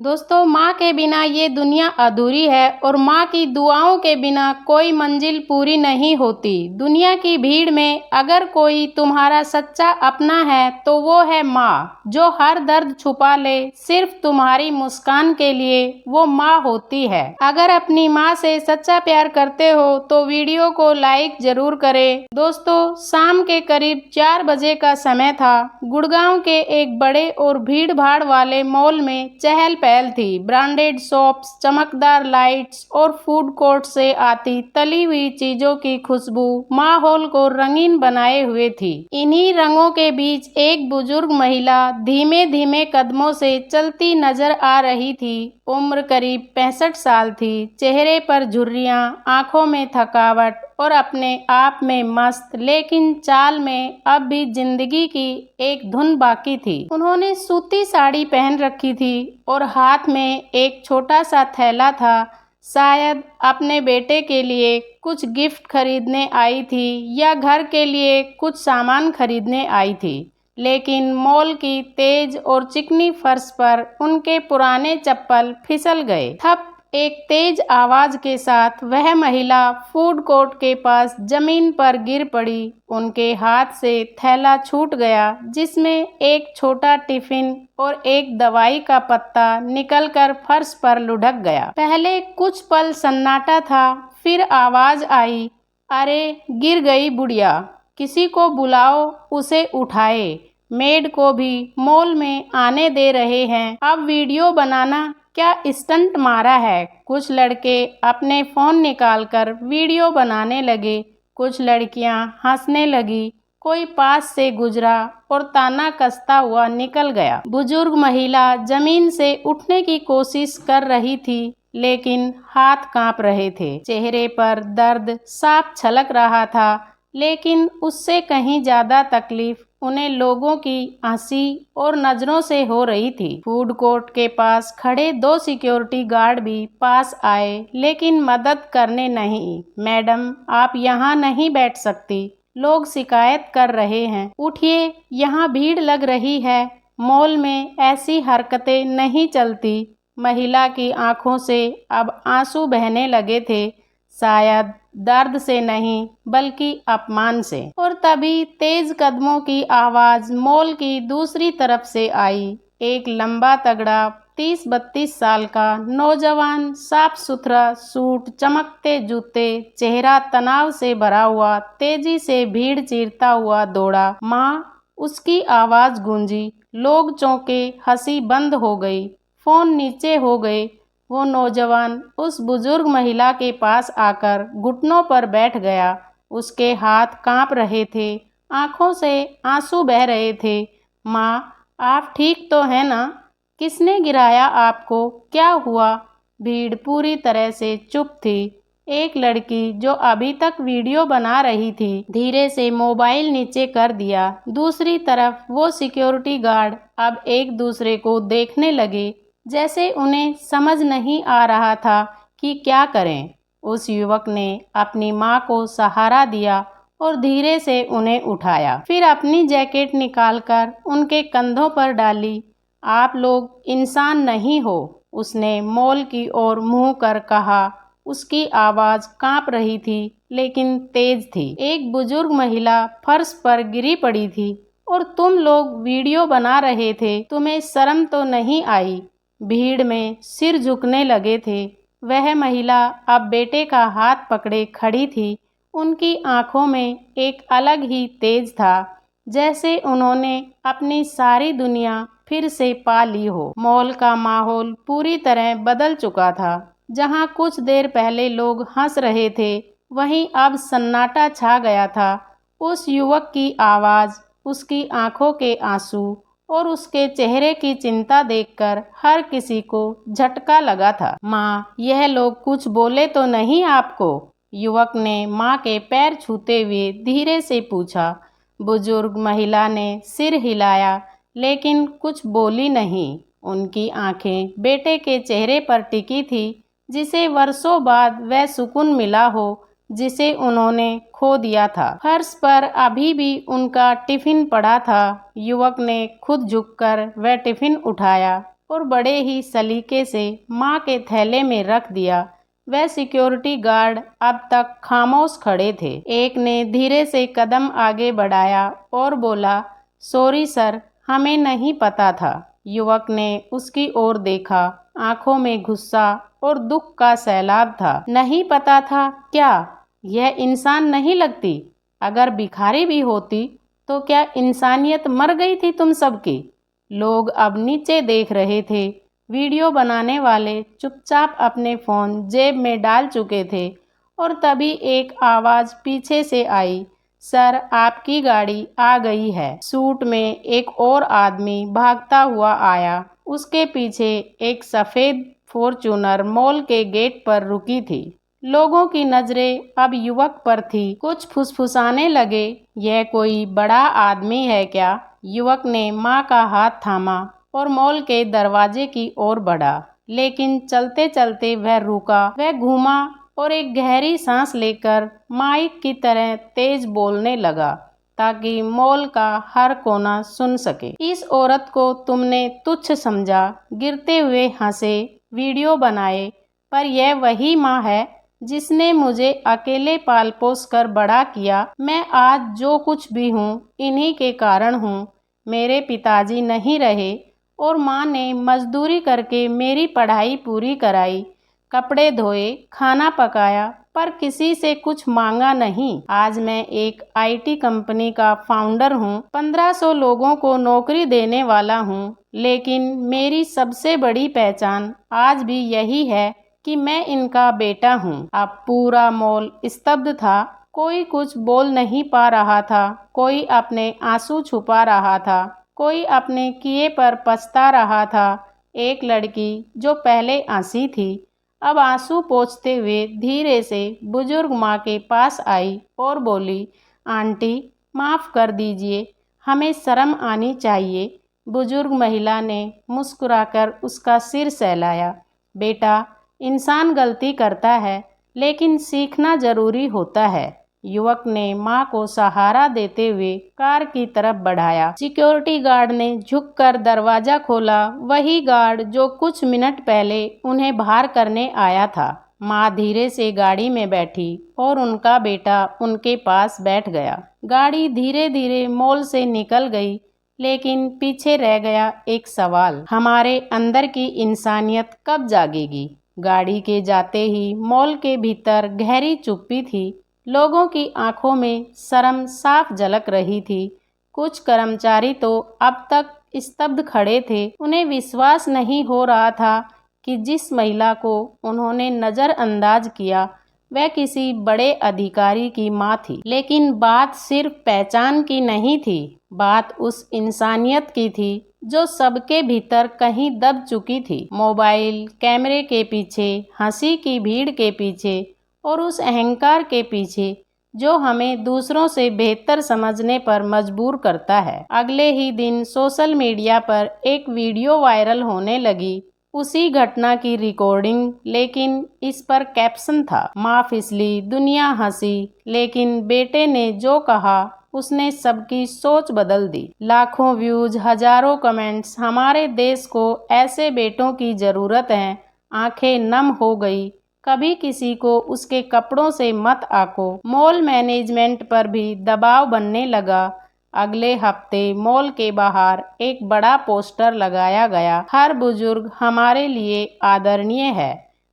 दोस्तों, माँ के बिना ये दुनिया अधूरी है और माँ की दुआओं के बिना कोई मंजिल पूरी नहीं होती। दुनिया की भीड़ में अगर कोई तुम्हारा सच्चा अपना है तो वो है माँ, जो हर दर्द छुपा ले सिर्फ तुम्हारी मुस्कान के लिए। वो माँ होती है। अगर अपनी माँ से सच्चा प्यार करते हो तो वीडियो को लाइक जरूर करें। दोस्तों, शाम के करीब 4 बजे का समय था। गुड़गांव के एक बड़े और भीड़ भाड़ वाले मॉल में चहल पहल थी। ब्रांडेड शॉप्स, चमकदार लाइट्स और फूड कोर्ट से आती तली हुई चीजों की खुशबू माहौल को रंगीन बनाए हुए थी। इन्हीं रंगों के बीच एक बुजुर्ग महिला धीमे धीमे कदमों से चलती नजर आ रही थी। उम्र करीब 65 साल थी। चेहरे पर झुर्रियां, आंखों में थकावट और अपने आप में मस्त, लेकिन चाल में अब भी जिंदगी की एक धुन बाकी थी। उन्होंने सूती साड़ी पहन रखी थी और हाथ में एक छोटा सा थैला था। शायद अपने बेटे के लिए कुछ गिफ्ट खरीदने आई थी या घर के लिए कुछ सामान खरीदने आई थी। लेकिन मॉल की तेज और चिकनी फर्श पर उनके पुराने चप्पल फिसल गए। थप एक तेज आवाज के साथ वह महिला फूड कोर्ट के पास जमीन पर गिर पड़ी। उनके हाथ से थैला छूट गया, जिसमें एक छोटा टिफिन और एक दवाई का पत्ता निकलकर फर्श पर लुढ़क गया। पहले कुछ पल सन्नाटा था, फिर आवाज आई, अरे गिर गई बुढ़िया, किसी को बुलाओ, उसे उठाए। मेड को भी मॉल में आने दे रहे हैं। अब वीडियो बनाना क्या स्टंट मारा है? कुछ लड़के अपने फोन निकालकर वीडियो बनाने लगे। कुछ लड़कियां हंसने लगी। कोई पास से गुजरा और ताना कसता हुआ निकल गया। बुजुर्ग महिला जमीन से उठने की कोशिश कर रही थी, लेकिन हाथ कांप रहे थे। चेहरे पर दर्द साफ झलक रहा था, लेकिन उससे कहीं ज्यादा तकलीफ उन्हें लोगों की हंसी और नजरों से हो रही थी। फूड कोर्ट के पास खड़े 2 सिक्योरिटी गार्ड भी पास आए, लेकिन मदद करने नहीं। मैडम, आप यहाँ नहीं बैठ सकती, लोग शिकायत कर रहे हैं। उठिए, यहाँ भीड़ लग रही है। मॉल में ऐसी हरकतें नहीं चलती। महिला की आंखों से अब आंसू बहने लगे थे, शायद दर्द से नहीं बल्कि अपमान से। और तभी तेज कदमों की आवाज मॉल की दूसरी तरफ से आई। एक लंबा तगड़ा 30-32 साल का नौजवान, साफ सुथरा सूट, चमकते जूते, चेहरा तनाव से भरा हुआ, तेजी से भीड़ चीरता हुआ दौड़ा। माँ, उसकी आवाज गूंजी। लोग चौंके, हंसी बंद हो गई, फोन नीचे हो गए। वो नौजवान उस बुजुर्ग महिला के पास आकर घुटनों पर बैठ गया। उसके हाथ कांप रहे थे, आंखों से आंसू बह रहे थे। माँ, आप ठीक तो हैं ना? किसने गिराया आपको? क्या हुआ? भीड़ पूरी तरह से चुप थी। एक लड़की जो अभी तक वीडियो बना रही थी, धीरे से मोबाइल नीचे कर दिया। दूसरी तरफ वो सिक्योरिटी गार्ड अब एक दूसरे को देखने लगे, जैसे उन्हें समझ नहीं आ रहा था कि क्या करें। उस युवक ने अपनी माँ को सहारा दिया और धीरे से उन्हें उठाया। फिर अपनी जैकेट निकालकर उनके कंधों पर डाली। आप लोग इंसान नहीं हो, उसने मॉल की ओर मुंह कर कहा। उसकी आवाज कांप रही थी, लेकिन तेज थी। एक बुजुर्ग महिला फर्श पर गिरी पड़ी थी। और तुम लोग वीडियो बना रहे थे, तुम्हें शर्म तो नहीं आई? भीड़ में सिर झुकने लगे थे। वह महिला अब बेटे का हाथ पकड़े खड़ी थी। उनकी आंखों में एक अलग ही तेज था, जैसे उन्होंने अपनी सारी दुनिया फिर से पा ली हो। मॉल का माहौल पूरी तरह बदल चुका था। जहां कुछ देर पहले लोग हंस रहे थे, वहीं अब सन्नाटा छा गया था। उस युवक की आवाज, उसकी आंखों के आंसू और उसके चेहरे की चिंता देखकर हर किसी को झटका लगा था। माँ, यह लोग कुछ बोले तो नहीं आपको? युवक ने माँ के पैर छूते हुए धीरे से पूछा। बुजुर्ग महिला ने सिर हिलाया, लेकिन कुछ बोली नहीं। उनकी आंखें बेटे के चेहरे पर टिकी थी, जिसे वर्षों बाद वह सुकून मिला हो जिसे उन्होंने खो दिया था। फर्श पर अभी भी उनका टिफिन पड़ा था। युवक ने खुद झुककर वह टिफिन उठाया और बड़े ही सलीके से माँ के थैले में रख दिया। वह सिक्योरिटी गार्ड अब तक खामोश खड़े थे। एक ने धीरे से कदम आगे बढ़ाया और बोला, सॉरी सर, हमें नहीं पता था। युवक ने उसकी ओर देखा, आंखों में गुस्सा और दुख का सैलाब था। नहीं पता था क्या? यह इंसान नहीं लगती? अगर भिखारी भी होती तो क्या इंसानियत मर गई थी तुम सबकी? लोग अब नीचे देख रहे थे। वीडियो बनाने वाले चुपचाप अपने फ़ोन जेब में डाल चुके थे और तभी एक आवाज़ पीछे से आई, सर आपकी गाड़ी आ गई है। सूट में एक और आदमी भागता हुआ आया। उसके पीछे एक सफ़ेद फॉर्च्यूनर मॉल के गेट पर रुकी थी। लोगों की नज़रें अब युवक पर थी। कुछ फुसफुसाने लगे, यह कोई बड़ा आदमी है क्या? युवक ने माँ का हाथ थामा और मॉल के दरवाजे की ओर बढ़ा, लेकिन चलते चलते वह रुका। वह घूमा और एक गहरी सांस लेकर माइक की तरह तेज बोलने लगा ताकि मॉल का हर कोना सुन सके। इस औरत को तुमने तुच्छ समझा, गिरते हुए हंसे, वीडियो बनाए, पर यह वही माँ है जिसने मुझे अकेले पाल पोस कर बड़ा किया। मैं आज जो कुछ भी हूँ इन्हीं के कारण हूँ। मेरे पिताजी नहीं रहे और माँ ने मजदूरी करके मेरी पढ़ाई पूरी कराई, कपड़े धोए, खाना पकाया, पर किसी से कुछ मांगा नहीं। आज मैं एक IT कंपनी का फाउंडर हूँ, 1500 लोगों को नौकरी देने वाला हूँ, लेकिन मेरी सबसे बड़ी पहचान आज भी यही है कि मैं इनका बेटा हूँ। अब पूरा मॉल स्तब्ध था। कोई कुछ बोल नहीं पा रहा था, कोई अपने आंसू छुपा रहा था, कोई अपने किए पर पछता रहा था। एक लड़की जो पहले हंसी थी, अब आंसू पोंछते हुए धीरे से बुजुर्ग माँ के पास आई और बोली, आंटी माफ़ कर दीजिए, हमें शर्म आनी चाहिए। बुजुर्ग महिला ने मुस्कुराकर उसका सिर सहलाया। बेटा, इंसान गलती करता है, लेकिन सीखना जरूरी होता है। युवक ने माँ को सहारा देते हुए कार की तरफ बढ़ाया। सिक्योरिटी गार्ड ने झुककर दरवाजा खोला, वही गार्ड जो कुछ मिनट पहले उन्हें बाहर करने आया था। माँ धीरे से गाड़ी में बैठी और उनका बेटा उनके पास बैठ गया। गाड़ी धीरे धीरे मॉल से निकल गई, लेकिन पीछे रह गया एक सवाल, हमारे अंदर की इंसानियत कब जागेगी? गाड़ी के जाते ही मॉल के भीतर गहरी चुप्पी थी। लोगों की आंखों में शर्म साफ झलक रही थी। कुछ कर्मचारी तो अब तक स्तब्ध खड़े थे। उन्हें विश्वास नहीं हो रहा था कि जिस महिला को उन्होंने नज़रअंदाज किया वह किसी बड़े अधिकारी की माँ थी। लेकिन बात सिर्फ पहचान की नहीं थी, बात उस इंसानियत की थी जो सबके भीतर कहीं दब चुकी थी। मोबाइल कैमरे के पीछे, हंसी की भीड़ के पीछे और उस अहंकार के पीछे जो हमें दूसरों से बेहतर समझने पर मजबूर करता है। अगले ही दिन सोशल मीडिया पर एक वीडियो वायरल होने लगी, उसी घटना की रिकॉर्डिंग, लेकिन इस पर कैप्शन था, माँ फिसली, दुनिया हंसी, लेकिन बेटे ने जो कहा उसने सबकी सोच बदल दी। लाखों व्यूज, हजारों कमेंट्स, हमारे देश को ऐसे बेटों की जरूरत है। आंखें नम हो गई। कभी किसी को उसके कपड़ों से मत आको। मॉल मैनेजमेंट पर भी दबाव बनने लगा। अगले हफ्ते मॉल के बाहर एक बड़ा पोस्टर लगाया गया, हर बुजुर्ग हमारे लिए आदरणीय है,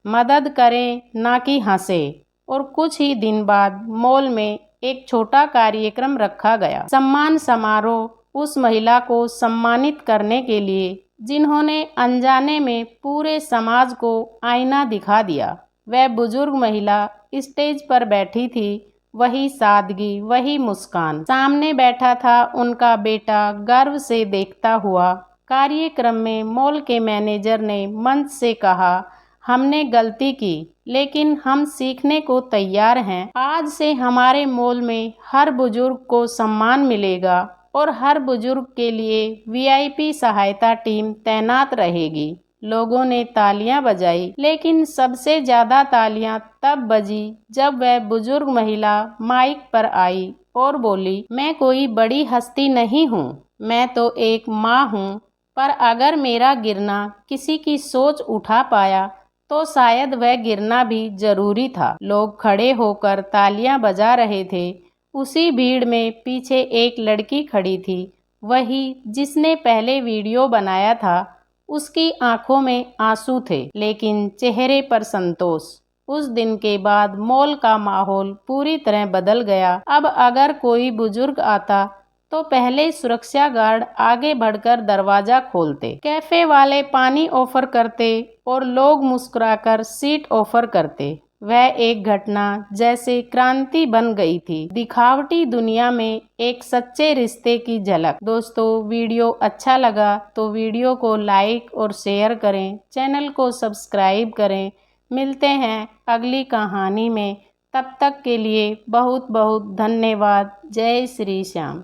मदद करें ना कि हंसे। और कुछ ही दिन बाद मॉल में एक छोटा कार्यक्रम रखा गया, सम्मान समारोह, उस महिला को सम्मानित करने के लिए जिन्होंने अनजाने में पूरे समाज को आईना दिखा दिया। वह बुजुर्ग महिला स्टेज पर बैठी थी, वही सादगी, वही मुस्कान। सामने बैठा था उनका बेटा, गर्व से देखता हुआ। कार्यक्रम में मॉल के मैनेजर ने मंच से कहा, हमने गलती की, लेकिन हम सीखने को तैयार हैं। आज से हमारे मॉल में हर बुजुर्ग को सम्मान मिलेगा और हर बुजुर्ग के लिए VIP सहायता टीम तैनात रहेगी। लोगों ने तालियां बजाई, लेकिन सबसे ज्यादा तालियां तब बजी जब वह बुजुर्ग महिला माइक पर आई और बोली, मैं कोई बड़ी हस्ती नहीं हूँ, मैं तो एक माँ हूँ पर अगर मेरा गिरना किसी की सोच उठा पाया तो शायद वह गिरना भी जरूरी था। लोग खड़े होकर तालियां बजा रहे थे। उसी भीड़ में पीछे एक लड़की खड़ी थी, वही जिसने पहले वीडियो बनाया था। उसकी आंखों में आंसू थे, लेकिन चेहरे पर संतोष। उस दिन के बाद मॉल का माहौल पूरी तरह बदल गया। अब अगर कोई बुजुर्ग आता तो पहले सुरक्षा गार्ड आगे बढ़कर दरवाजा खोलते, कैफे वाले पानी ऑफर करते और लोग मुस्कुराकर सीट ऑफर करते। वह एक घटना जैसे क्रांति बन गई थी। दिखावटी दुनिया में एक सच्चे रिश्ते की झलक। दोस्तों, वीडियो अच्छा लगा तो वीडियो को लाइक और शेयर करें, चैनल को सब्सक्राइब करें। मिलते हैं अगली कहानी में। तब तक के लिए बहुत बहुत धन्यवाद। जय श्री श्याम।